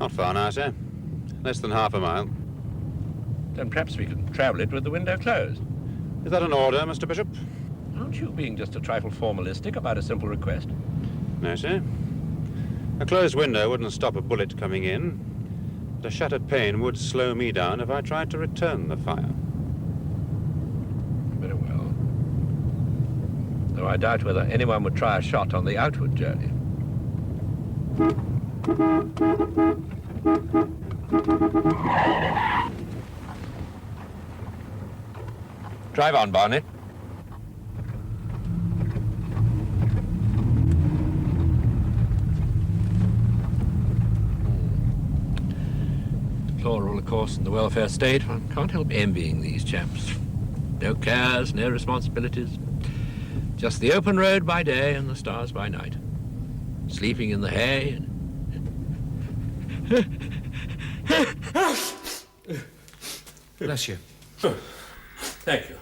Not far now, sir. Less than half a mile. Then perhaps we can travel it with the window closed. Is that an order, Mr. Bishop? Aren't you being just a trifle formalistic about a simple request? No, sir. A closed window wouldn't stop a bullet coming in, but a shattered pane would slow me down if I tried to return the fire. Very well. Though I doubt whether anyone would try a shot on the outward journey. Drive on, Barney. Deplorable, of course, in the welfare state. I can't help envying these chaps. No cares, no responsibilities. Just the open road by day and the stars by night. Sleeping in the hay and... Bless you. Thank you.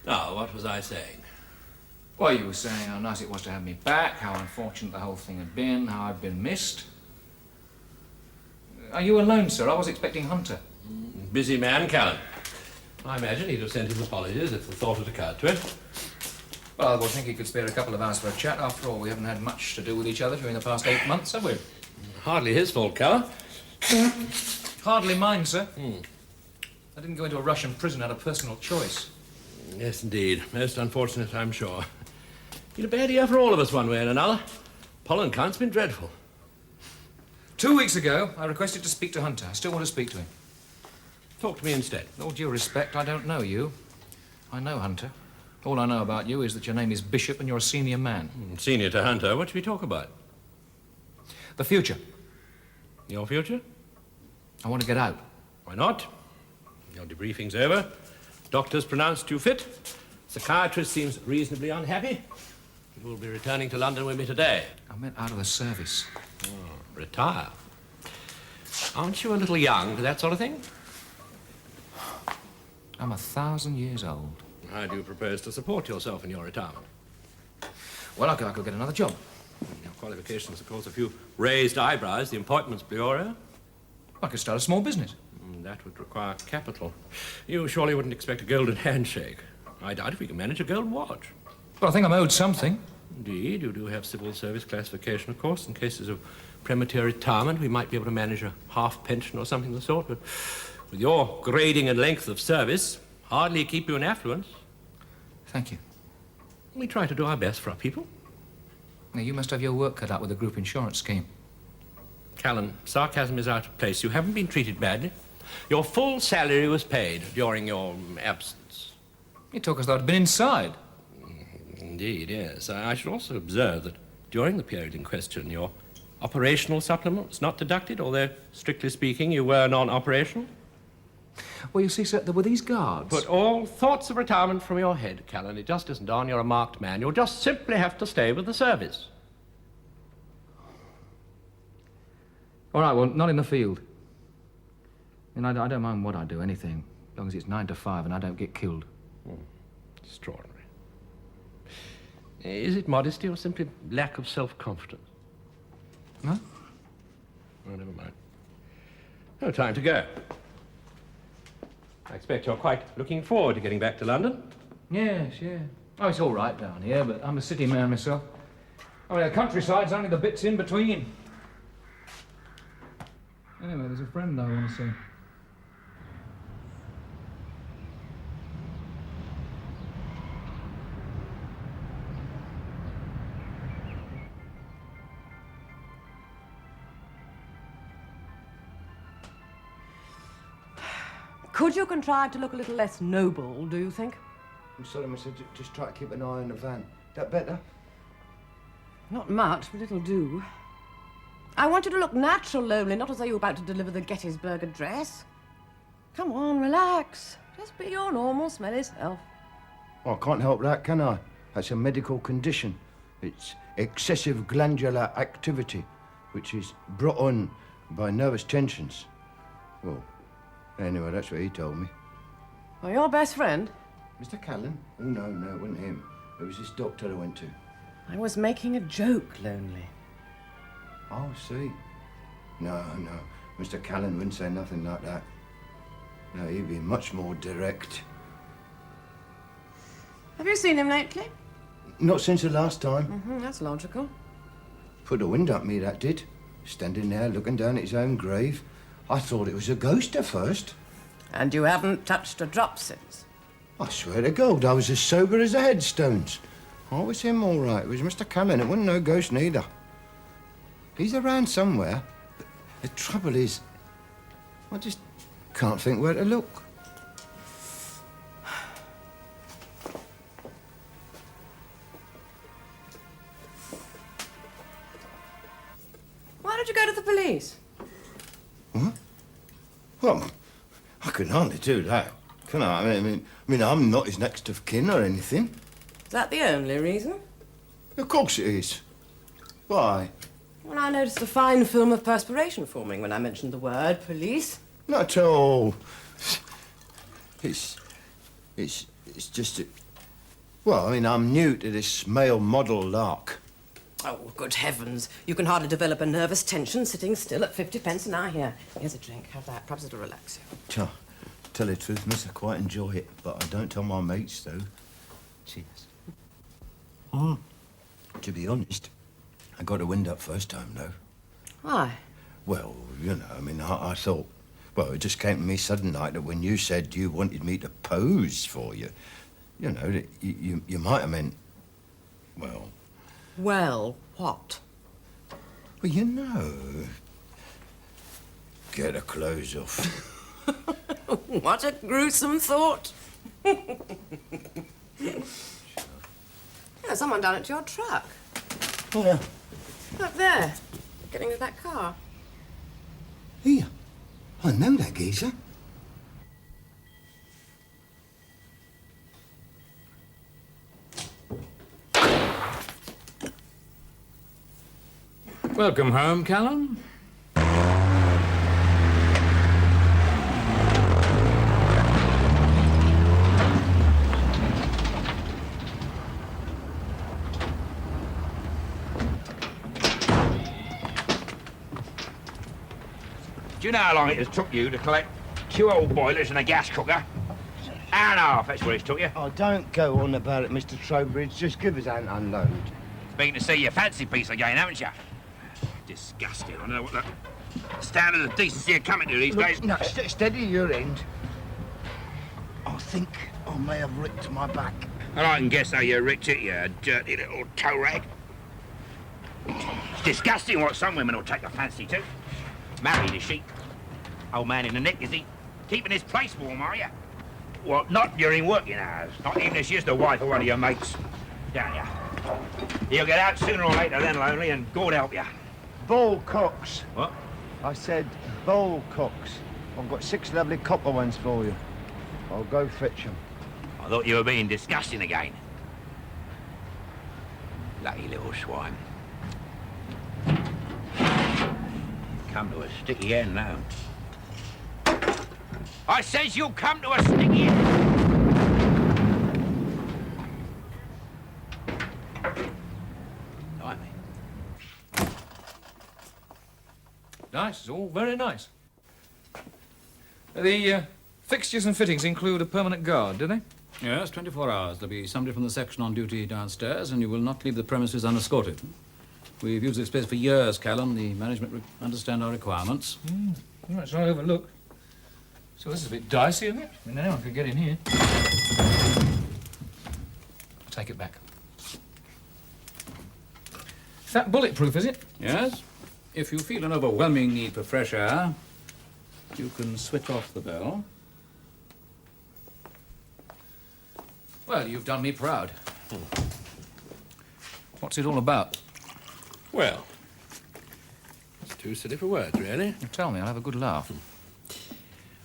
Now, what was I saying? Well, you were saying how nice it was to have me back, how unfortunate the whole thing had been, how I'd been missed. Are you alone, sir? I was expecting Hunter. Busy man, Callan. I imagine he'd have sent his apologies if the thought had occurred to him. Well, I would think he could spare a couple of hours for a chat. After all, we haven't had much to do with each other during the past 8 months, have we? Hardly his fault, Callan. Hardly mine, sir. I didn't go into a Russian prison out of personal choice. Yes, indeed. Most unfortunate, I'm sure. Been a bad year for all of us, one way and another. Pollen count's been dreadful. 2 weeks ago, I requested to speak to Hunter. I still want to speak to him. Talk to me instead. With all due respect, I don't know you. I know Hunter. All I know about you is that your name is Bishop and you're a senior man. Senior to Hunter. What should we talk about? The future. Your future? I want to get out. Why not? Your debriefing's over. Doctors pronounced you fit. Psychiatrist seems reasonably unhappy. You will be returning to London with me today. I meant out of the service. Retire. Aren't you a little young for that sort of thing? I'm 1,000 years old. How do you propose to support yourself in your retirement? Well, I could get another job. Your qualifications, of course, a few raised eyebrows, the Appointments Bureau. I could start a small business. That would require capital. You surely wouldn't expect a golden handshake. I doubt if we can manage a golden watch. But I think I'm owed something. Indeed, you do have civil service classification, of course. In cases of premature retirement, we might be able to manage a half pension or something of the sort, but with your grading and length of service, hardly keep you in affluence. Thank you. We try to do our best for our people. Now, you must have your work cut out with the group insurance scheme. Callan, sarcasm is out of place. You haven't been treated badly. Your full salary was paid during your absence. You talk as though I'd been inside. Indeed, yes. I should also observe that during the period in question, your operational supplement was not deducted, although, strictly speaking, you were non-operational. Well, you see, sir, there were these guards. Put all thoughts of retirement from your head, Callan. It just isn't on. You're a marked man. You'll just simply have to stay with the service. All right, well, not in the field. I don't mind what I do, anything, as long as it's 9 to 5 and I don't get killed. Extraordinary. Is it modesty or simply lack of self-confidence? Huh? Oh, never mind. No time to go. I expect you're quite looking forward to getting back to London. Yes, yeah. Oh, it's all right down here, but I'm a city man myself. I mean, the countryside's only the bits in between. Anyway, there's a friend I want to see. Could you contrive to look a little less noble, do you think? I'm sorry, miss. Just try to keep an eye on the van. That better? Not much, but it'll do. I want you to look natural, Lonely, not as though you were about to deliver the Gettysburg Address. Come on, relax. Just be your normal, smelly self. Oh, I can't help that, can I? That's a medical condition. It's excessive glandular activity, which is brought on by nervous tensions. Well, anyway, that's what he told me. Well, your best friend? Mr. Callan? Oh, no, it wasn't him. It was this doctor I went to. I was making a joke, Lonely. Oh, see. No. Mr. Callan wouldn't say nothing like that. No, he'd be much more direct. Have you seen him lately? Not since the last time. That's logical. Put the wind up me, that did. Standing there looking down at his own grave. I thought it was a ghost at first. And you haven't touched a drop since? I swear to God, I was as sober as the headstones. I was him all right. It was Mr. Callan. It wasn't no ghost neither. He's around somewhere. But the trouble is, I just can't think where to look. Why did you go to the police? What? Well, I can hardly do that, can I? I mean, I'm not his next of kin or anything. Is that the only reason? Of course it is. Why? Well, I noticed a fine film of perspiration forming when I mentioned the word police. Not at all. It's just that... Well, I mean, I'm new to this male model lark. Oh, good heavens. You can hardly develop a nervous tension sitting still at 50 pence an hour here. Here's a drink. Have that. Perhaps it'll relax you. Tell the truth, miss, I quite enjoy it, but I don't tell my mates, though. Cheers. To be honest, I got the wind up first time, though. Why? Well, you know, I mean, I thought... Well, it just came to me sudden like that when you said you wanted me to pose for you. You know, that you might have meant... Well... Well, what? Well, you know... Get her clothes off. What a gruesome thought. There's someone down at your truck. Where? Up there. Getting into that car. Here. I know that geezer. Welcome home, Callan. Do you know how long it has took you to collect 2 old boilers and a gas cooker? Hour and a half, that's what it's took you. Oh, don't go on about it, Mr. Trowbridge. Just give us an unload. Been to see your fancy piece again, haven't you? Disgusting. I don't know what the standard of decency are coming to these days. No, steady your end. I think I may have ripped my back. And I can guess how you ripped it, you dirty little toe rag. It's disgusting what some women will take a fancy to. Married, is she? Old man in the nick, is he? Keeping his place warm, are you? Well, not during working hours. Not even if she's the wife of one of your mates. Down ya. You'll get out sooner or later then, lonely, and God help you. Bull cocks. What? I said bull cocks. I've got 6 lovely copper ones for you. I'll go fetch them. I thought you were being disgusting again. Lucky little swine. Come to a sticky end now. I says you'll come to a sticky end. Blimey. Nice, it's all very nice. The fixtures and fittings include a permanent guard, do they? Yes, 24 hours. There'll be somebody from the section on duty downstairs, and you will not leave the premises unescorted. We've used this place for years, Callan. The management understand our requirements. Right, so I'll have a look. So this is a bit dicey, isn't it? I mean, anyone could get in here. I'll take it back. Is that bulletproof, is it? Yes. If you feel an overwhelming need for fresh air, you can switch off the bell. Well, you've done me proud. What's it all about? Well, it's too silly for words, really. Tell me, I'll have a good laugh.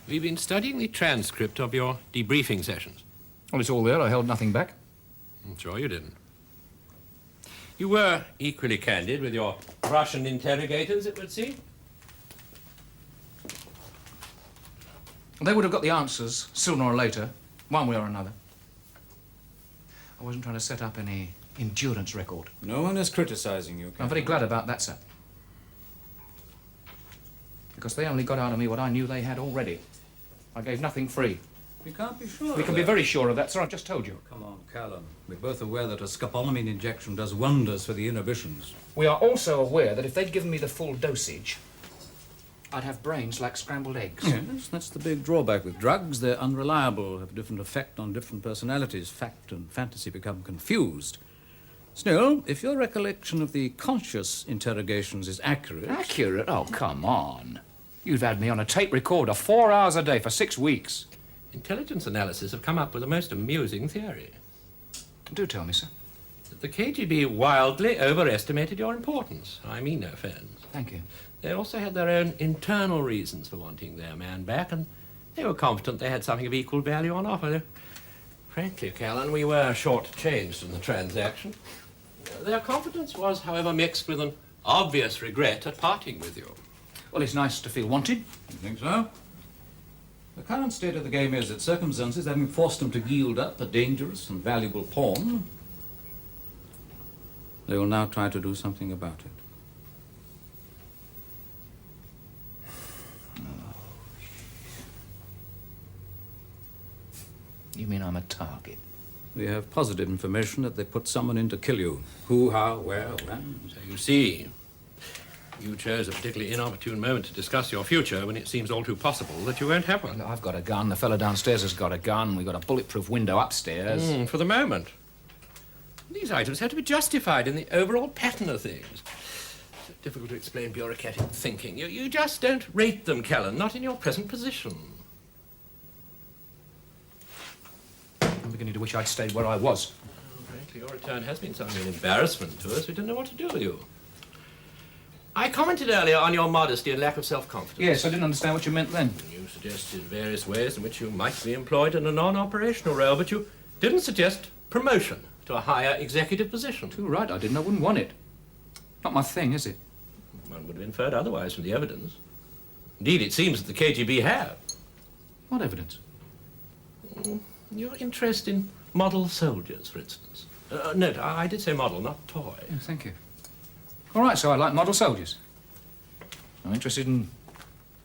We've been studying the transcript of your debriefing sessions. Well, it's all there. I held nothing back. I'm sure you didn't. You were equally candid with your Russian interrogators, it would seem. They would have got the answers sooner or later, one way or another. I wasn't trying to set up any endurance record. No one is criticizing you, Callan. I'm very glad about that, sir. Because they only got out of me what I knew they had already. I gave nothing free. We can't be sure. We can be very sure of that, sir. I just told you. Come on, Callan. We're both aware that a scopolamine injection does wonders for the inhibitions. We are also aware that if they'd given me the full dosage, I'd have brains like scrambled eggs. Yes, that's the big drawback with drugs. They're unreliable, have a different effect on different personalities. Fact and fantasy become confused. Still, if your recollection of the conscious interrogations is accurate... Accurate? Oh, come on. You've had me on a tape recorder 4 hours a day for 6 weeks. Intelligence analysis have come up with a most amusing theory. Do tell me, sir. That the KGB wildly overestimated your importance. I mean no offence. Thank you. They also had their own internal reasons for wanting their man back, and they were confident they had something of equal value on offer. Frankly, Callan, we were short-changed in the transaction. Their confidence was, however, mixed with an obvious regret at parting with you. Well, it's nice to feel wanted. You think so? The current state of the game is that circumstances having forced them to yield up a dangerous and valuable pawn, they will now try to do something about it. You mean I'm a target? We have positive information that they put someone in to kill you. Who, how, where, when. So you see, you chose a particularly inopportune moment to discuss your future when it seems all too possible that you won't have one. I've got a gun. The fellow downstairs has got a gun. We've got a bulletproof window upstairs. For the moment. These items have to be justified in the overall pattern of things. So difficult to explain bureaucratic thinking. You just don't rate them, Callan, not in your present position. I'm beginning to wish I'd stayed where I was. Frankly, your return has been something of an embarrassment to us. We didn't know what to do with you. I commented earlier on your modesty and lack of self-confidence. Yes, I didn't understand what you meant then. You suggested various ways in which you might be employed in a non-operational role, but you didn't suggest promotion to a higher executive position. Too right, I didn't. I wouldn't want it. Not my thing, is it? One would have inferred otherwise from the evidence. Indeed, it seems that the KGB have. What evidence? Your interest in model soldiers, for instance. Note, I did say model, not toy. Yeah, thank you. All right, so I like model soldiers. I'm interested in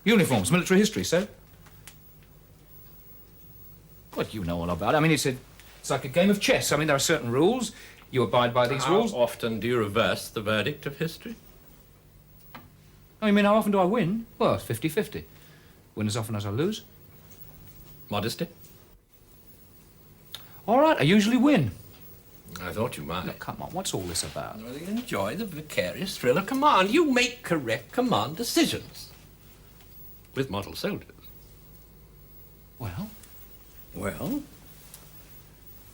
uniforms, military history, so? What you know all about? I mean, it's like a game of chess. I mean, there are certain rules. You abide by these rules. How often do you reverse the verdict of history? Oh, you mean how often do I win? Well, it's 50-50. Win as often as I lose. Modesty? All right, I usually win. I thought you might. Look, come on, what's all this about? Well, you enjoy the vicarious thrill of command. You make correct command decisions. With model soldiers. Well? Well,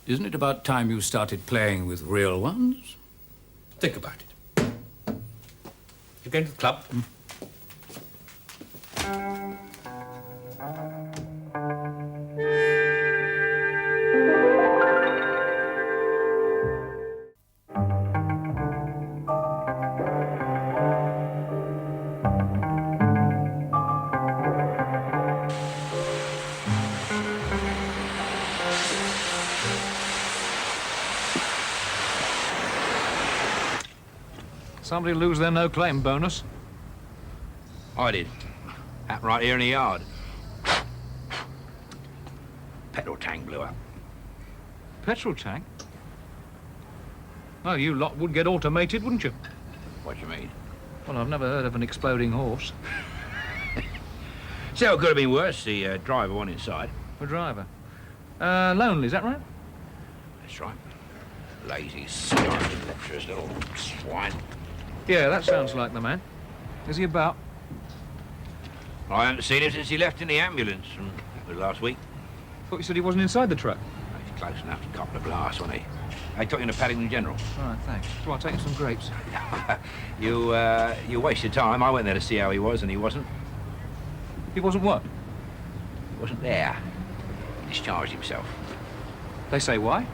isn't it about time you started playing with real ones? Think about it. You going to the club? Somebody lose their no-claim bonus. I did. Happened right here in the yard. Petrol tank blew up. Petrol tank? Well, you lot would get automated, wouldn't you? What do you mean? Well, I've never heard of an exploding horse. So it could have been worse. The driver went inside. The driver. Lonely, is that right? That's right. Lazy, snarky, lecherous little swine. Yeah, that sounds like the man. Is he about? I haven't seen him since he left in the ambulance from last week. Thought you said he wasn't inside the truck. He's close enough to cop the blast, wasn't he? They took him to Paddington General. All right, thanks. So I'll take him some grapes. You wasted time. I went there to see how he was, and he wasn't. He wasn't what? He wasn't there. He discharged himself. They say why?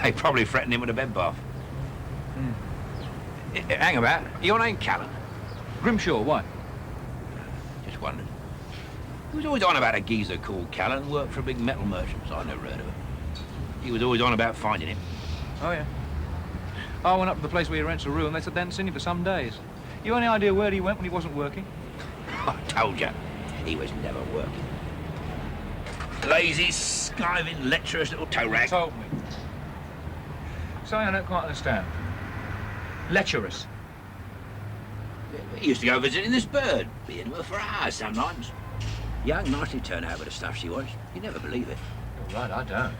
They probably threatened him with a bed bath. Hang about. Your name Callan? Grimshaw, why? Just wondered. He was always on about a geezer called Callan, worked for a big metal merchant, so I never heard of him. He was always on about finding him. Oh, yeah. I went up to the place where he rents a room. They said they hadn't seen him for some days. You any idea where he went when he wasn't working? I told you, he was never working. Lazy, skiving, lecherous little toe rag. Told me. Sorry, I don't quite understand. Lecherous. He used to go visiting this bird, being with her for hours sometimes. Young, nicely turned out with the stuff she was. You never believe it. All right, I don't.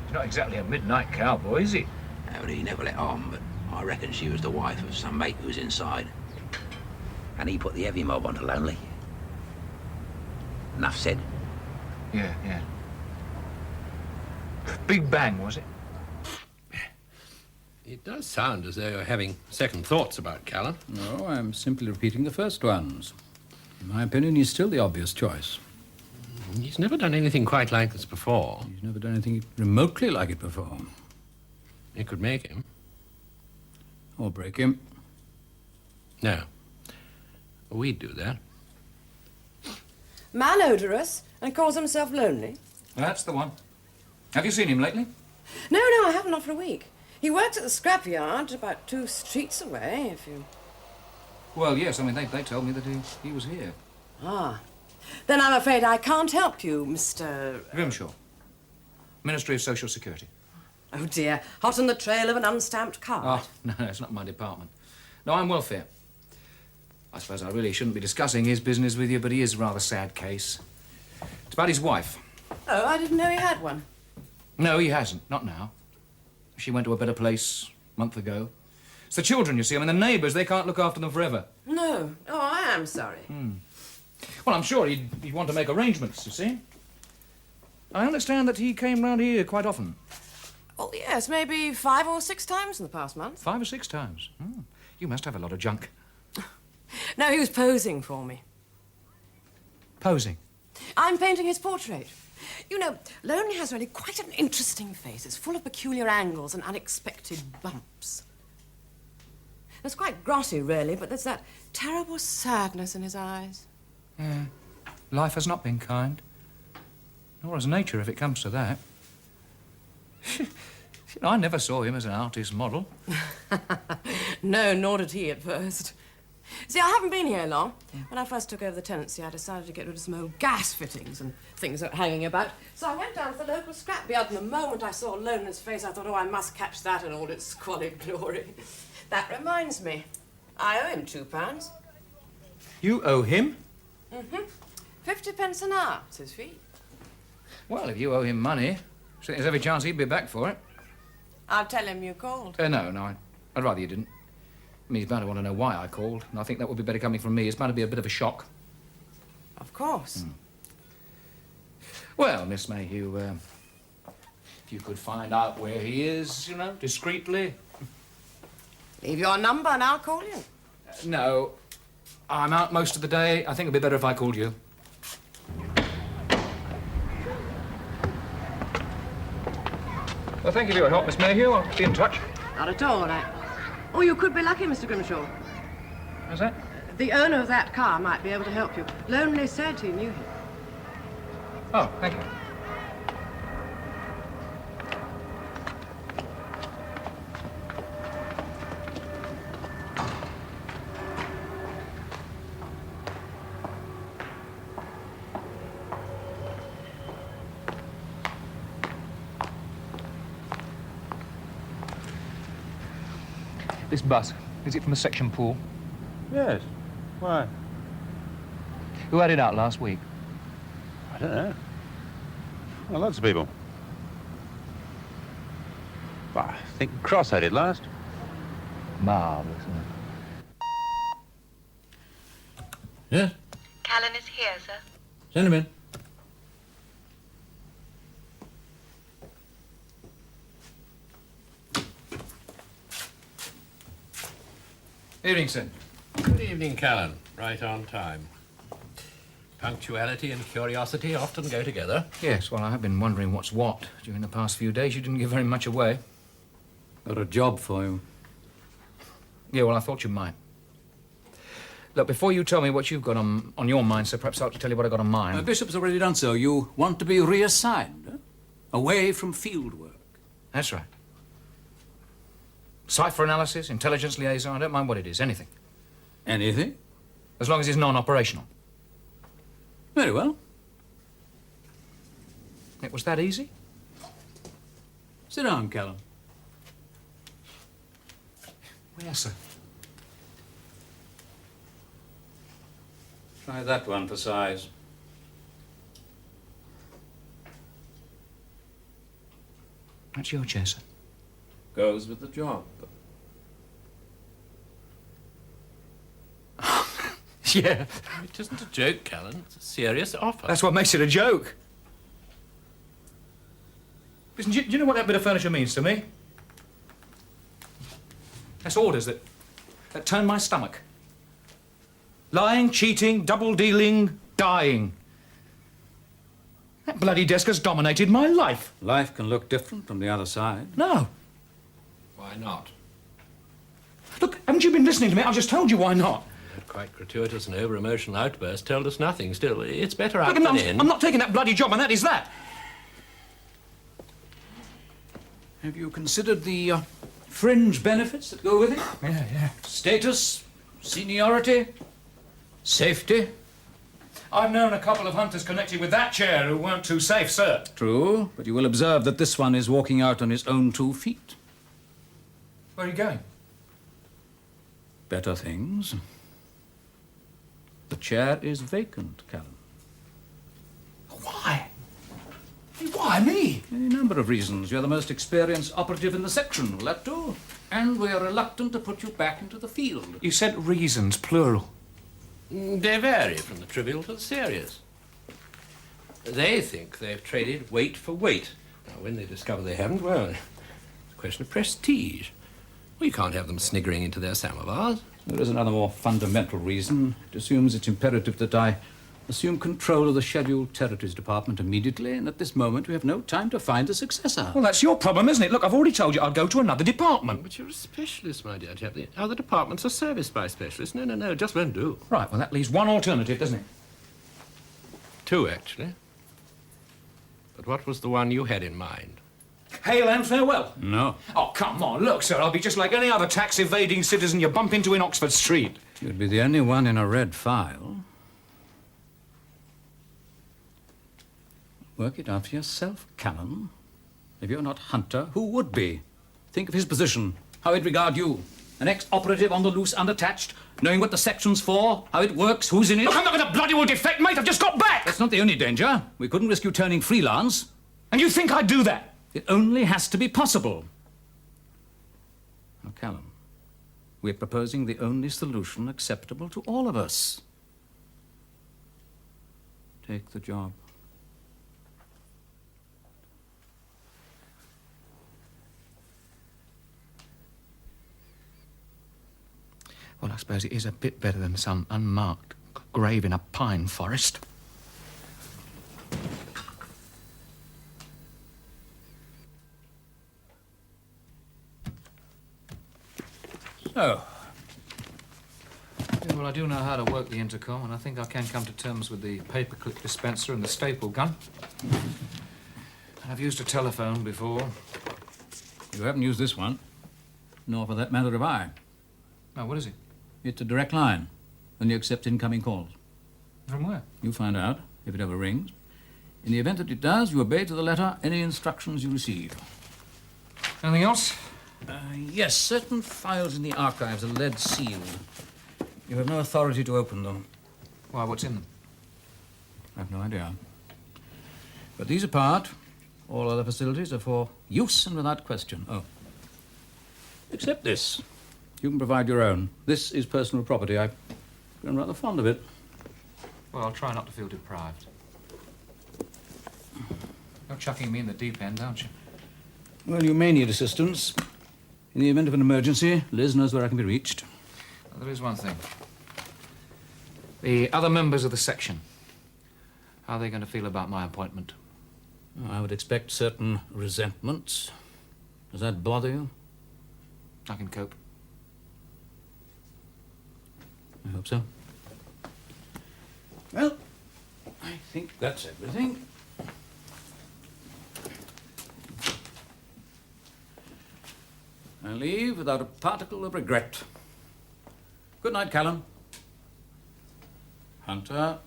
He's not exactly a midnight cowboy, is he? No, but he never let on, but I reckon she was the wife of some mate who was inside. And he put the heavy mob onto Lonely. Enough said. Yeah. Big bang, was it? It does sound as though you're having second thoughts about Callan. No, I'm simply repeating the first ones. In my opinion, he's still the obvious choice. He's never done anything quite like this before. He's never done anything remotely like it before. It could make him. Or break him. No. We'd do that. Malodorous and calls himself Lonely? That's the one. Have you seen him lately? No, I haven't, not for a week. He works at the scrapyard about 2 streets away, if you... Well, yes, I mean, they told me that he was here. Ah. Then I'm afraid I can't help you, Mr... Grimshaw. Ministry of Social Security. Oh, dear. Hot on the trail of an unstamped card. Oh, no, it's not my department. No, I'm welfare. I suppose I really shouldn't be discussing his business with you, but he is a rather sad case. It's about his wife. Oh, I didn't know he had one. No, he hasn't. Not now. She went to a better place a month ago. It's the children, you see. I mean, the neighbours, they can't look after them forever. No. Oh, I am sorry. Well, I'm sure he'd want to make arrangements, you see. I understand that he came round here quite often. Oh, yes, maybe 5 or 6 times in the past month. 5 or 6 times. You must have a lot of junk. No, he was posing for me. Posing. I'm painting his portrait. You know, Lonely has really quite an interesting face. It's full of peculiar angles and unexpected bumps. It's quite grotty, really, but there's that terrible sadness in his eyes. Yeah. Life has not been kind. Nor has nature, if it comes to that. I never saw him as an artist model. No, nor did he at first. See, I haven't been here long. When I first took over the tenancy, I decided to get rid of some old gas fittings and things that were hanging about. So I went down to the local scrapyard, and the moment I saw Lonely's face, I thought, oh, I must catch that in all its squalid glory. That reminds me, I owe him £2. You owe him? 50p an hour, it's his fee. Well, if you owe him money, there's every chance he'd be back for it. I'll tell him you called. No, I'd rather you didn't. I mean, he's bound to want to know why I called, and I think that would be better coming from me. It's bound to be a bit of a shock. Of course. Well, Miss Mayhew, if you could find out where he is, you know, discreetly. Leave your number and I'll call you. No, I'm out most of the day. I think it'd be better if I called you. Well, thank you for your help, Miss Mayhew. I'll be in touch. Not at all, Oh, you could be lucky, Mr. Grimshaw. How's that? The owner of that car might be able to help you. Lonely said he knew him. Oh, thank you. This bus, is it from the section pool? Yes. Why? Who had it out last week? I don't know. Well, lots of people. Well, I think Cross had it last. Marvellous, isn't it? Yes? Callan is here, sir. Send him in. Evening, sir. Good evening, Callan. Right on time. Punctuality and curiosity often go together. Yes, well, I have been wondering what's what. During the past few days, you didn't give very much away. Got a job for you. Yeah, well, I thought you might. Look, before you tell me what you've got on your mind, sir, perhaps I'll tell you what I've got on mine. Bishop's already done so. You want to be reassigned, huh? Away from field work. That's right. Cipher analysis, intelligence liaison, I don't mind what it is, anything. Anything? As long as it's non-operational. Very well. It was that easy? Sit down, Callan. Where, sir? Try that one for size. That's your chair, sir. Goes with the job. Yeah. It isn't a joke, Callan. It's a serious offer. That's what makes it a joke. Listen, do you know what that bit of furniture means to me? That's orders that turn my stomach. Lying, cheating, double-dealing, dying. That bloody desk has dominated my life. Life can look different from the other side. No. Why not? Look, haven't you been listening to me? I've just told you why not. That quite gratuitous and over-emotional outburst told us nothing. Still, it's better out Look, than in. I'm not taking that bloody job, and that is that. Have you considered the fringe benefits that go with it? Yeah. Status, seniority, safety. I've known a couple of hunters connected with that chair who weren't too safe, sir. True, but you will observe that this one is walking out on his own 2 feet. Where are you going? Better things. The chair is vacant, Callan. Why? Why me? A number of reasons. You're the most experienced operative in the section, will that do? And we are reluctant to put you back into the field. You said reasons, plural. They vary from the trivial to the serious. They think they've traded weight for weight. Now, when they discover they haven't, well, it's a question of prestige. Well, you can't have them sniggering into their samovars. There is another more fundamental reason. It assumes it's imperative that I assume control of the Scheduled Territories Department immediately, and at this moment we have no time to find a successor. Well, that's your problem, isn't it? Look, I've already told you I'll go to another department. But you're a specialist, my dear chap. The other departments are serviced by specialists. No, just won't do. Right, well, that leaves one alternative, doesn't it? 2, actually. But what was the one you had in mind? Hail and farewell. No. Oh, come on, look, sir, I'll be just like any other tax-evading citizen you bump into in Oxford Street. You'd be the only one in a red file. Work it out for yourself, Callan. If you're not Hunter, who would be? Think of his position, how he'd regard you. An ex-operative on the loose, unattached, knowing what the section's for, how it works, who's in it. Look, I'm not going to bloody well defect, mate. I've just got back. That's not the only danger. We couldn't risk you turning freelance. And you think I'd do that? It only has to be possible. Now, Callan, we're proposing the only solution acceptable to all of us. Take the job. Well, I suppose it is a bit better than some unmarked grave in a pine forest. Oh. Yeah, well, I do know how to work the intercom, and I think I can come to terms with the paperclip dispenser and the staple gun. I've used a telephone before. You haven't used this one. Nor, for that matter, have I. Oh, what is it? It's a direct line. Only accept incoming calls. From where? You find out, if it ever rings. In the event that it does, you obey to the letter any instructions you receive. Anything else? Yes, certain files in the archives are lead sealed. You have no authority to open them. Why, what's in them? I have no idea. But these apart, all other facilities are for use and without question. Oh. Except this. You can provide your own. This is personal property. I've grown rather fond of it. Well, I'll try not to feel deprived. You're chucking me in the deep end, aren't you? Well, you may need assistance. In the event of an emergency, Liz knows where I can be reached. Well, there is one thing. The other members of the section. How are they going to feel about my appointment? I would expect certain resentments. Does that bother you? I can cope. I hope so. Well, I think that's everything. I leave without a particle of regret. Good night, Callan. Hunter.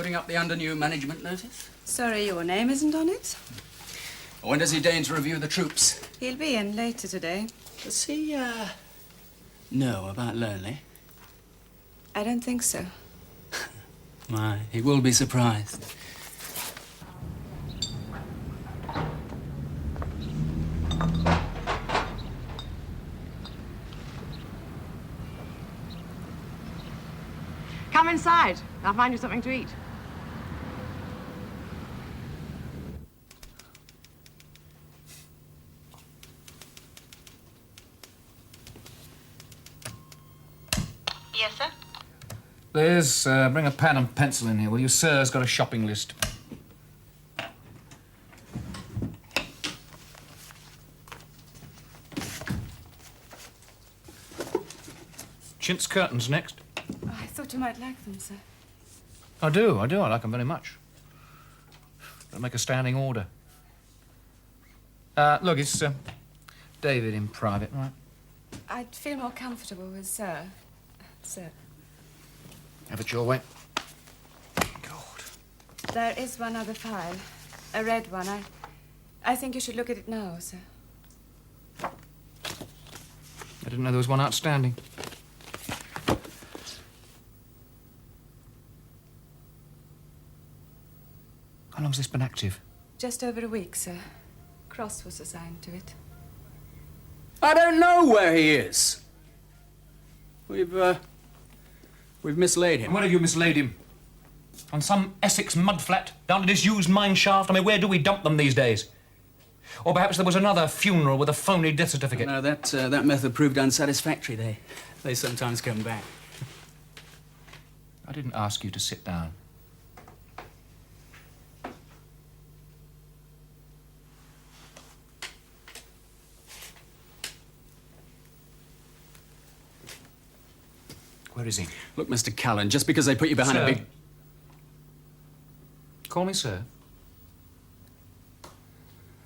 Putting up the under new management notice? Sorry, your name isn't on it. When does he deign to review the troops? He'll be in later today. Does he, know about Lonely? I don't think so. My, he will be surprised. Come inside. I'll find you something to eat. Yes, sir? Liz, bring a pen and pencil in here, will you? Sir's got a shopping list. Chintz curtains next. Oh, I thought you might like them, sir. I do. I like them very much. I'll make a standing order. Look, it's David in private, right? I'd feel more comfortable with Sir. Sir. Have it your way. There is one other file. A red one. I think you should look at it now, sir. I didn't know there was one outstanding. How long's this been active? Just over a week, sir. Cross was assigned to it. I don't know where he is. We've mislaid him. And where have you mislaid him? On some Essex mudflat, down a disused mine shaft? I mean, where do we dump them these days? Or perhaps there was another funeral with a phony death certificate. No, that method proved unsatisfactory. They sometimes come back. I didn't ask you to sit down. Where is he? Look, Mr. Callan, just because they put you behind Sir. a big... Call me sir.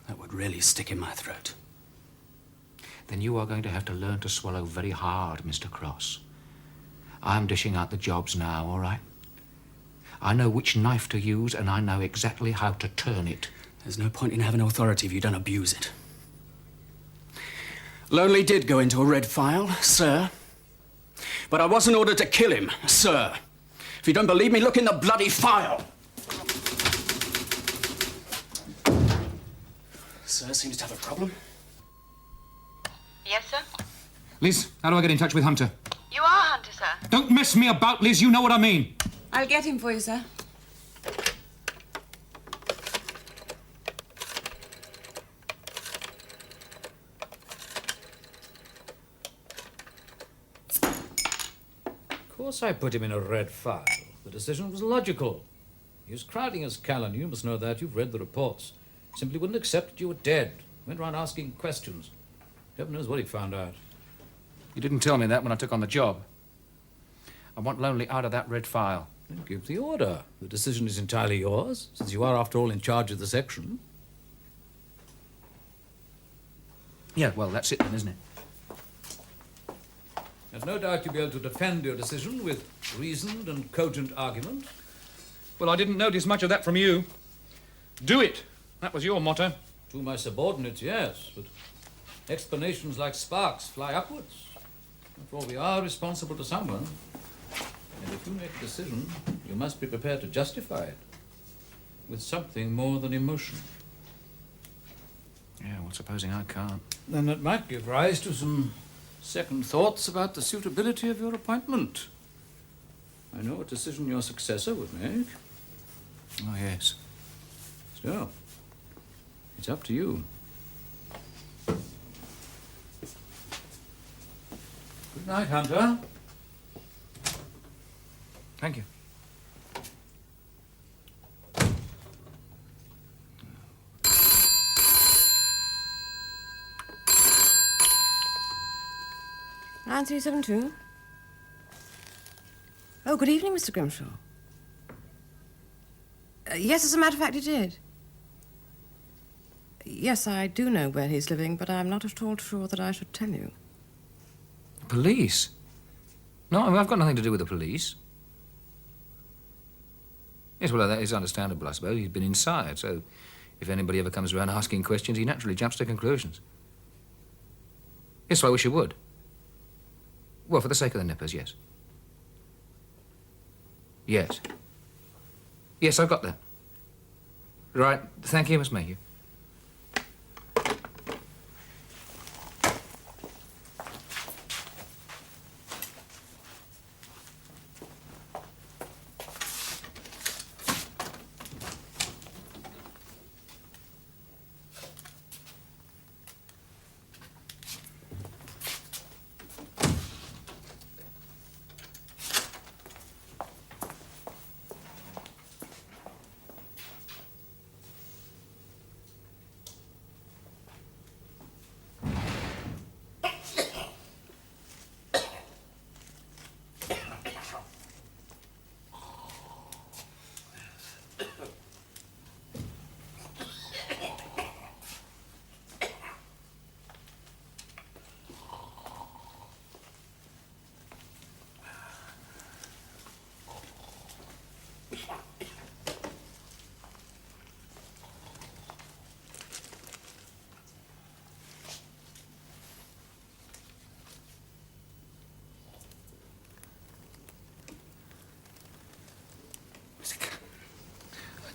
That would really stick in my throat. Then you are going to have to learn to swallow very hard, Mr. Cross. I'm dishing out the jobs now, all right? I know which knife to use, and I know exactly how to turn it. There's no point in having authority if you don't abuse it. Lonely did go into a red file, sir. But I wasn't ordered to kill him, sir. If you don't believe me, look in the bloody file. Sir seems to have a problem. Yes, sir? Liz, how do I get in touch with Hunter? You are Hunter, sir. Don't mess me about, Liz. You know what I mean. I'll get him for you, sir. Of course I put him in a red file. The decision was logical. He was crowding as Callan. You must know that. You've read the reports. Simply wouldn't accept that you were dead. Went around asking questions. Heaven knows what he found out. You didn't tell me that when I took on the job. I want Lonely out of that red file. Then give the order. The decision is entirely yours, since you are, after all, in charge of the section. Yeah, well, that's it then, isn't it? I've no doubt you'll be able to defend your decision with reasoned and cogent argument. Well, I didn't notice much of that from you. Do it. That was your motto. To my subordinates, yes, but explanations like sparks fly upwards. After all, we are responsible to someone. And if you make a decision, you must be prepared to justify it with something more than emotion. Yeah, well, supposing I can't. Then it might give rise to some second thoughts about the suitability of your appointment. I know what decision your successor would make. Oh, yes. Still, it's up to you. Good night, Hunter. Thank you. Nine 372. Oh, good evening, Mr. Grimshaw. Yes, as a matter of fact, he did. Yes, I do know where he's living, but I'm not at all sure that I should tell you. Police? No, I mean, I've got nothing to do with the police. Yes, well, that is understandable, I suppose. He's been inside, so if anybody ever comes around asking questions, he naturally jumps to conclusions. Yes, well, I wish you would. Well, for the sake of the nippers, yes. Yes. Yes, I've got that. Right, thank you, Miss Mayhew.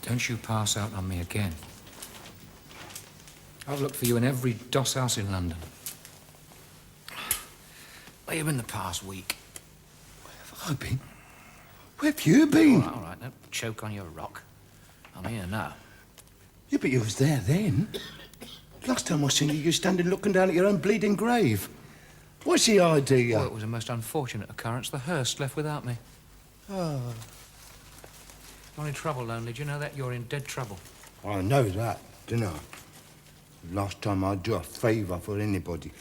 Don't you pass out on me again. I've looked for you in every doss house in London. Where you been the past week? Where have I been? Where have you been? All right, don't choke on your rock. I'm here now. Yeah, but you was there then. Last time I seen you, you standing looking down at your own bleeding grave. What's the idea? Well, it was a most unfortunate occurrence. The hearse left without me. Oh. You're in trouble, Lonely. Do you know that? You're in dead trouble. I know that, don't I? Last time I'd do a favour for anybody.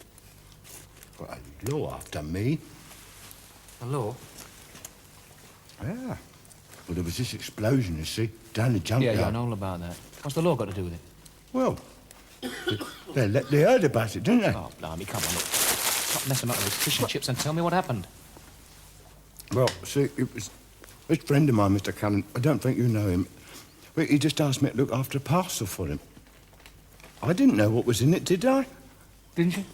Got a law after me. The law? Yeah. Well, there was this explosion, you see, down the junkyard. Yeah, I know all about that. What's the law got to do with it? Well, they heard about it, didn't they? Oh, blimey, come on, look. Stop messing up with those fish and chips and tell me what happened. Well, see, it was this friend of mine, Mr. Callan. I don't think you know him. But he just asked me to look after a parcel for him. I didn't know what was in it, did I? Didn't you?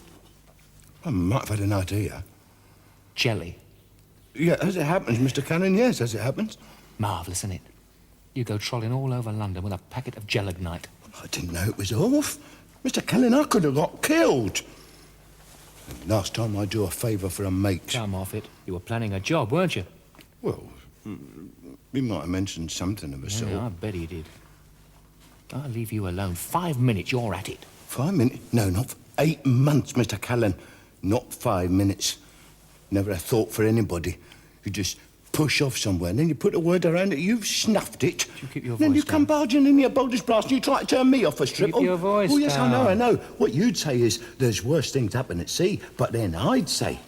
I might have had an idea. Jelly. Yeah, as it happens, Mr. Callan, yes, as it happens. Marvellous, isn't it? You go trolling all over London with a packet of gelignite. I didn't know it was off. Mr. Callan, I could have got killed. Last time I do a favour for a mate. Come off it. You were planning a job, weren't you? Well, he might have mentioned something of a sort. Yeah, I bet he did. I'll leave you alone. 5 minutes, you're at it. 5 minutes? No, not 8 months, Mr. Callan. Not 5 minutes. Never a thought for anybody. You just push off somewhere, and then you put a word around it, you've snuffed it. You keep your voice Then you down. come barging in your boldest blast, and you try to turn me off a strip. Keep your voice Oh, yes, down. I know. What you'd say is there's worse things happen at sea, but then I'd say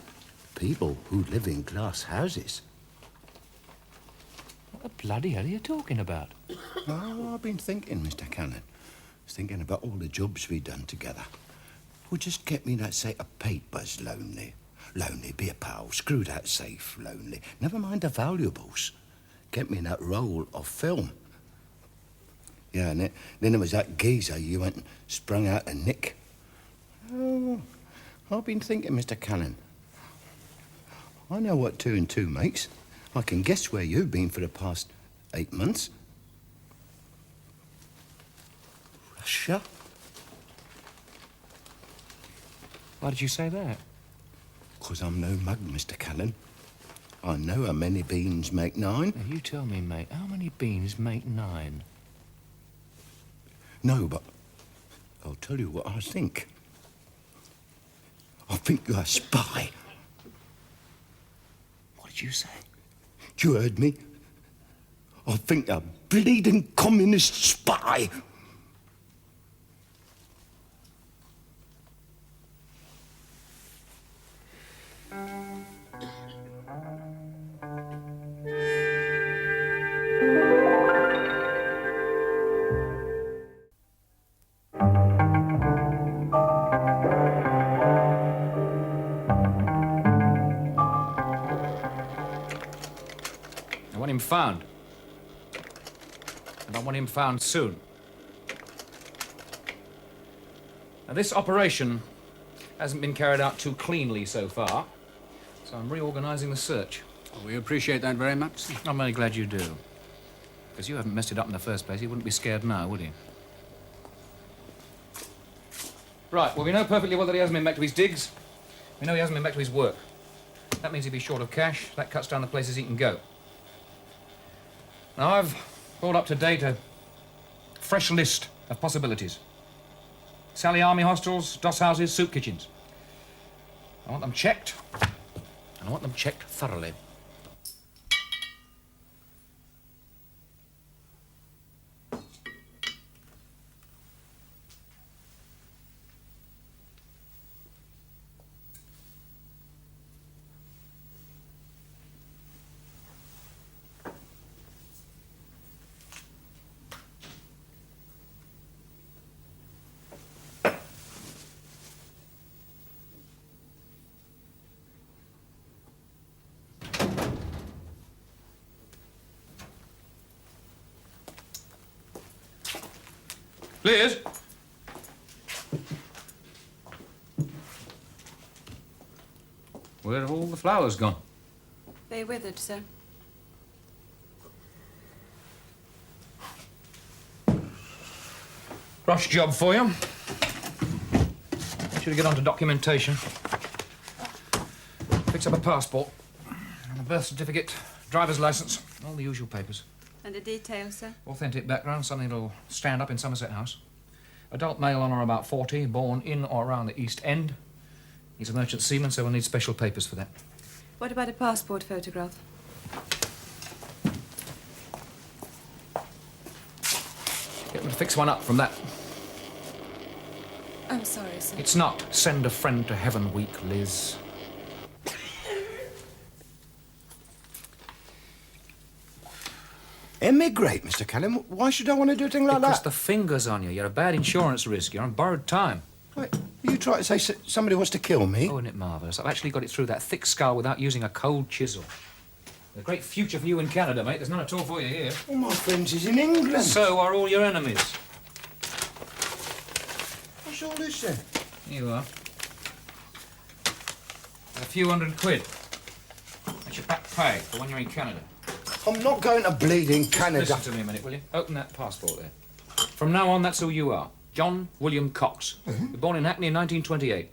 people who live in glass houses. What the bloody hell are you talking about? Oh, I've been thinking, Mr. Callan. I was thinking about all the jobs we've done together. Well, just get me that set of papers, Lonely. Lonely, be a pal. Screw that safe, Lonely. Never mind the valuables. Get me that roll of film. Yeah, and then there was that geezer you went and sprung out of Nick. Oh, I've been thinking, Mr. Callan. I know what 2 and 2 makes. I can guess where you've been for the past 8 months. Russia? Why did you say that? 'Cause I'm no mug, Mr. Callan. I know how many beans make 9. Now, you tell me, mate, how many beans make 9? No, but I'll tell you what I think. I think you're a spy. What did you say? You heard me? I think a bleeding communist spy. I want him found. And I want him found soon. Now, this operation hasn't been carried out too cleanly so far, so I'm reorganizing the search. We appreciate that very much, sir. I'm very glad you do. Because you haven't messed it up in the first place, you wouldn't be scared now, would you? Right, well, we know perfectly well that he hasn't been back to his digs. We know he hasn't been back to his work. That means he'll be short of cash. That cuts down the places he can go. Now, I've brought up to date a fresh list of possibilities. Sally Army hostels, doss houses, soup kitchens. I want them checked, and I want them checked thoroughly. Liz? Where have all the flowers gone? They withered, sir. Rush job for you. Should we get on to documentation? Fix up a passport, and a birth certificate, driver's license, all the usual papers. And the details, sir? Authentic background, something that'll stand up in Somerset House. Adult male on or about 40, born in or around the East End. He's a merchant seaman, so we'll need special papers for that. What about a passport photograph? Get them to fix one up from that. I'm sorry, sir. It's not send a friend to heaven week, Liz. Emigrate, Mr. Callan? Why should I want to do a thing like Because that? the finger's on you. You're a bad insurance risk. You're on borrowed time. Wait, you trying to say somebody wants to kill me? Oh, isn't it marvellous? I've actually got it through that thick skull without using a cold chisel. A great future for you in Canada, mate. There's none at all for you here. All my friends is in England. So are all your enemies. What's all this then? Here you are. A few £100. That's your back pay for when you're in Canada. I'm not going to bleed in Canada. Listen to me a minute, will you? Open that passport there. From now on, that's who you are. John William Cox. You're born in Hackney in 1928.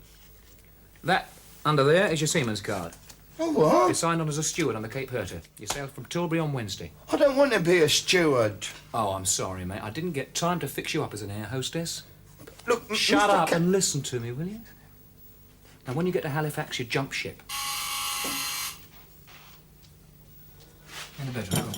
That, under there, is your seaman's card. Oh, what? You're signed on as a steward on the Cape Herter. You sailed from Tilbury on Wednesday. I don't want to be a steward. Oh, I'm sorry, mate. I didn't get time to fix you up as an air hostess. Look, Shut Mr. up and listen to me, will you? Now, when you get to Halifax, you jump ship. In the bedroom.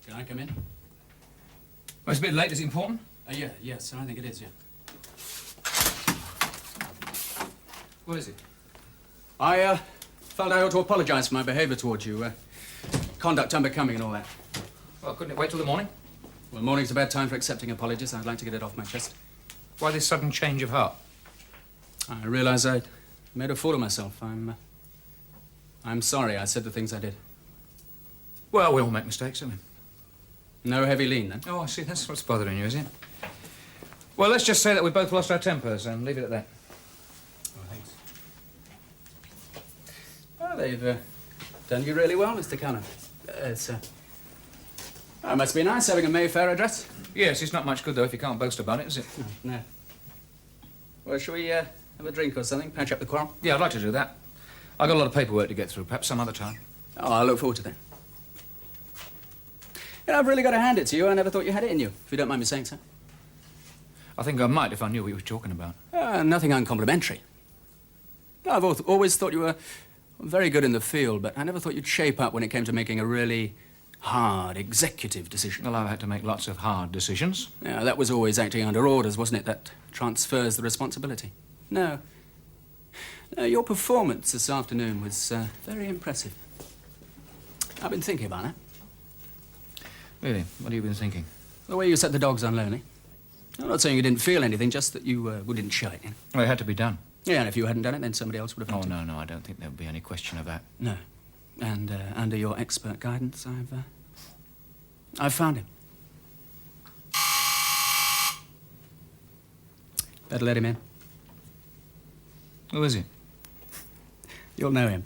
Can I come in? Well, it's a bit late. Is it important? Yes, I think it is, yeah. What is it? I felt I ought to apologise for my behaviour towards you. Conduct unbecoming and all that. Well, couldn't it wait till the morning? Well, morning's a bad time for accepting apologies. I'd like to get it off my chest. Why this sudden change of heart? I realise I made a fool of myself. I'm sorry I said the things I did. Well, we all make mistakes, don't we? No heavy lean, then? Oh, I see. That's what's bothering you, is it? Well, let's just say that we both lost our tempers and leave it at that. Oh, thanks. Oh, they've done you really well, Mr. Callan. It must be nice having a Mayfair address. Yes, it's not much good, though, if you can't boast about it, is it? No. Well, shall we have a drink or something? Patch up the quarrel? Yeah, I'd like to do that. I've got a lot of paperwork to get through. Perhaps some other time. Oh, I look forward to that. You know, I've really got to hand it to you. I never thought you had it in you, if you don't mind me saying so. I think I might if I knew what you were talking about. Nothing uncomplimentary. I've always thought you were very good in the field, but I never thought you'd shape up when it came to making a really hard, executive decision. Well, I've had to make lots of hard decisions. Yeah, that was always acting under orders, wasn't it? That transfers the responsibility. No. No, your performance this afternoon was very impressive. I've been thinking about it. Really? What have you been thinking? The way you set the dogs on Lonely. I'm not saying you didn't feel anything, just that you didn't show it. You know? Well, it had to be done. Yeah, and if you hadn't done it, then somebody else would have done it. Oh, no, I don't think there would be any question of that. No. And under your expert guidance, I've found him. Better let him in. Who is he? You'll know him.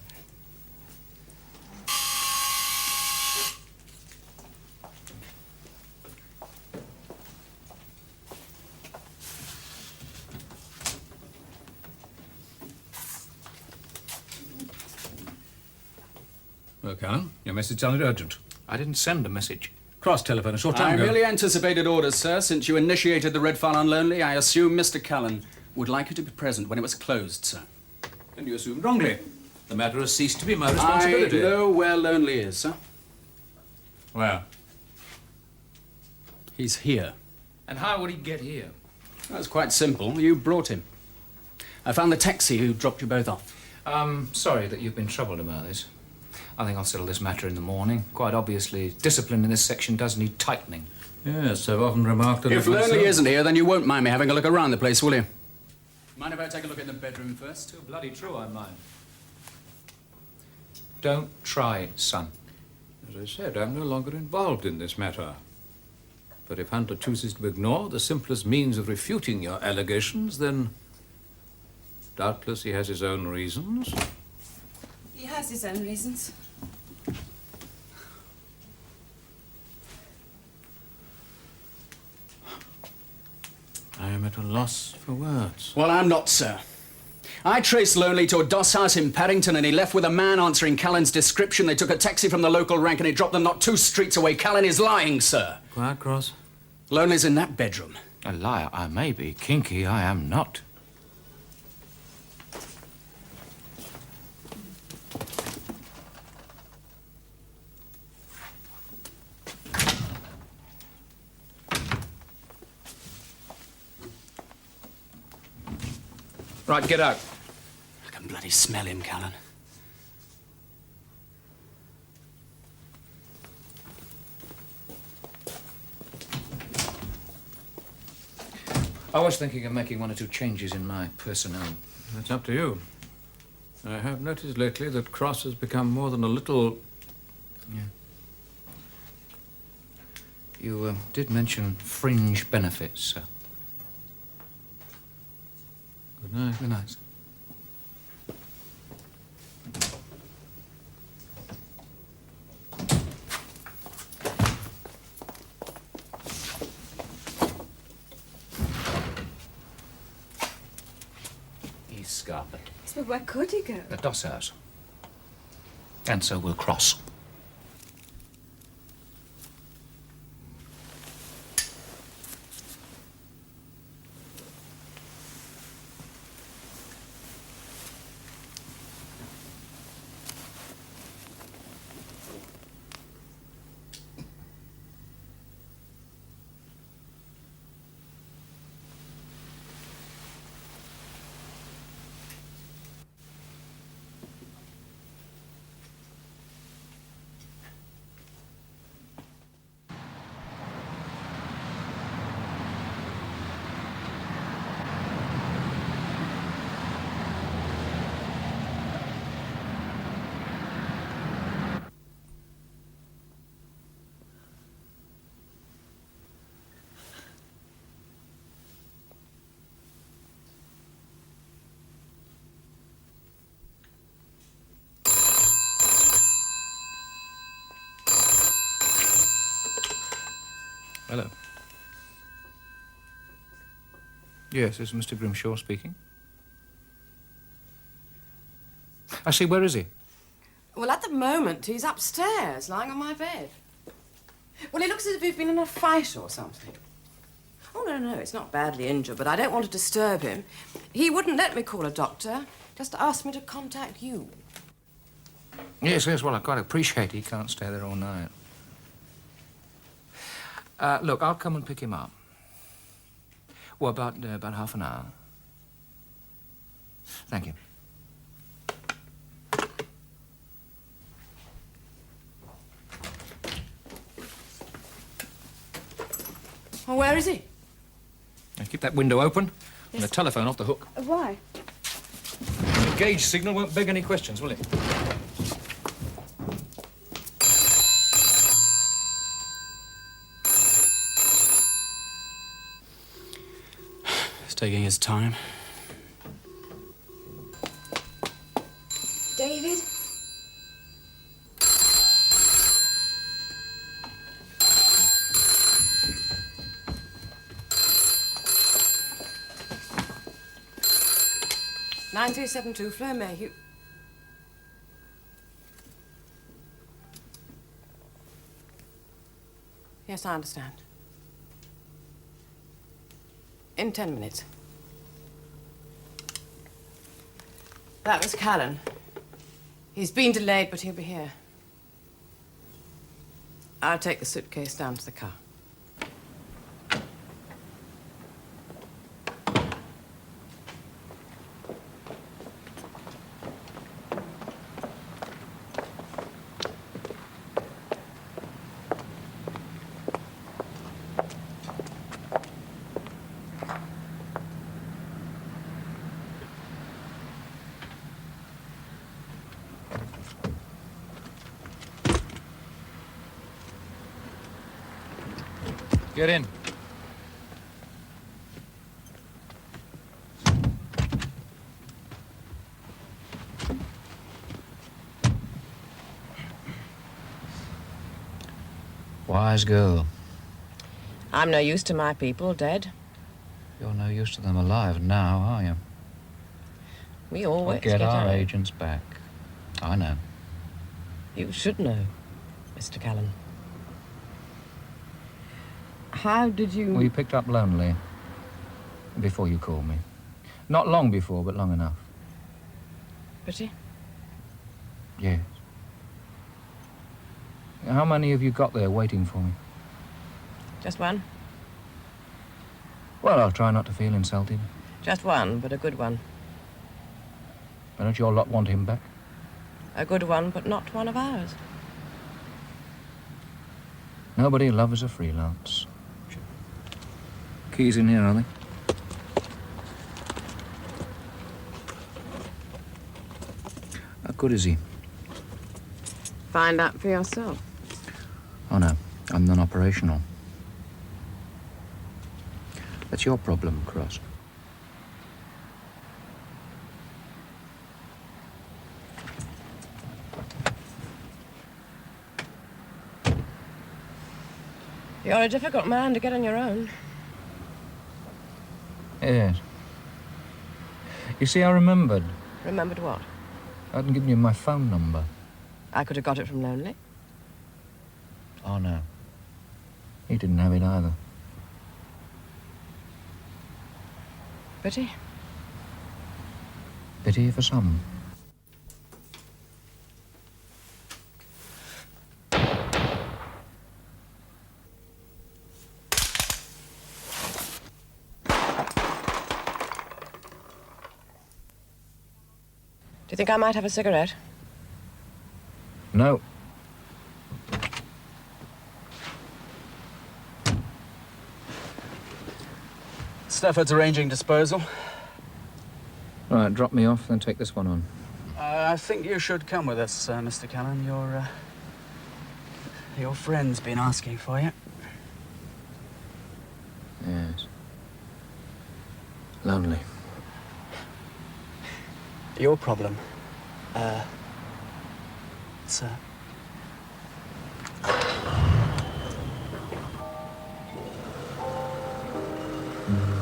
Well, Callan, your message sounded urgent. I didn't send a message. Cross-telephone a short time I ago. merely anticipated orders, sir. Since you initiated the red file on Lonely, I assume Mr. Callan would like you to be present when it was closed, sir. And you assumed wrongly. The matter has ceased to be my responsibility. I know where Lonely is, sir. Where? He's here. And how would he get here? That's quite simple. You brought him. I found the taxi who dropped you both off. Sorry that you've been troubled about this. I think I'll settle this matter in the morning. Quite obviously, discipline in this section does need tightening. Yes, I've often remarked on it If myself. Lonely isn't here, then you won't mind me having a look around the place, will you? Mind if I take a look in the bedroom first? Too bloody true, I mind. Don't try, son. As I said, I'm no longer involved in this matter. But if Hunter chooses to ignore the simplest means of refuting your allegations, then doubtless he has his own reasons. He has his own reasons. I am at a loss for words. Well, I'm not, sir. I traced Lonely to a doss house in Paddington, and he left with a man answering Callan's description. They took a taxi from the local rank, and he dropped them not 2 streets away. Callan is lying, sir. Quiet, Cross. Lonely's in that bedroom. A liar I may be, Kinky I am not. Right, get out. I can bloody smell him, Callan. I was thinking of making 1 or 2 changes in my personnel. That's up to you. I have noticed lately that Cross has become more than a little... Yeah. You did mention fringe benefits, sir. Good night. Good night, sir. He's scarpered. But where could he go? The doss house. And so will Cross. Hello. Yes, this is Mr. Grimshaw speaking. I see, where is he? Well, at the moment, he's upstairs, lying on my bed. Well, he looks as if he's been in a fight or something. Oh, no, it's not badly injured, but I don't want to disturb him. He wouldn't let me call a doctor, just asked me to contact you. Yes, well, I quite appreciate he can't stay there all night. Look, I'll come and pick him up. Well, about half an hour. Thank you. Well, where is he? Now keep that window open and the telephone off the hook. Why? The gauge signal won't beg any questions, will it? It's taking his time. David? Nine 372 Fleur Mayhew. Yes, I understand. In 10 minutes. That was Callan. He's been delayed, but he'll be here. I'll take the suitcase down to the car. Get in. Wise girl. I'm no use to my people, dead. You're no use to them alive now, are you? We always We'll get our our agents back. I know. You should know, Mr. Callan. How did you... Well, you picked up lonely before you called me. Not long before, but long enough. Pretty? Yes. How many have you got there waiting for me? Just one? Well, I'll try not to feel insulted. Just one, but a good one. Why don't your lot want him back? A good one, but not one of ours. Nobody loves a freelance. Keys in here, are they? How good is he? Find out for yourself. Oh, no. I'm non-operational. That's your problem, Cross. You're a difficult man to get on your own. Yes. You see, I remembered. Remembered what? I hadn't given you my phone number. I could have got it from Lonely. Oh, no. He didn't have it either. Pretty? Pity for some. Do you think I might have a cigarette? No. Stafford's arranging disposal. Right, drop me off, then take this one on. I think you should come with us, Mr. Callan. Your friend's been asking for you. Yes. Lonely. Your problem, sir. Mm.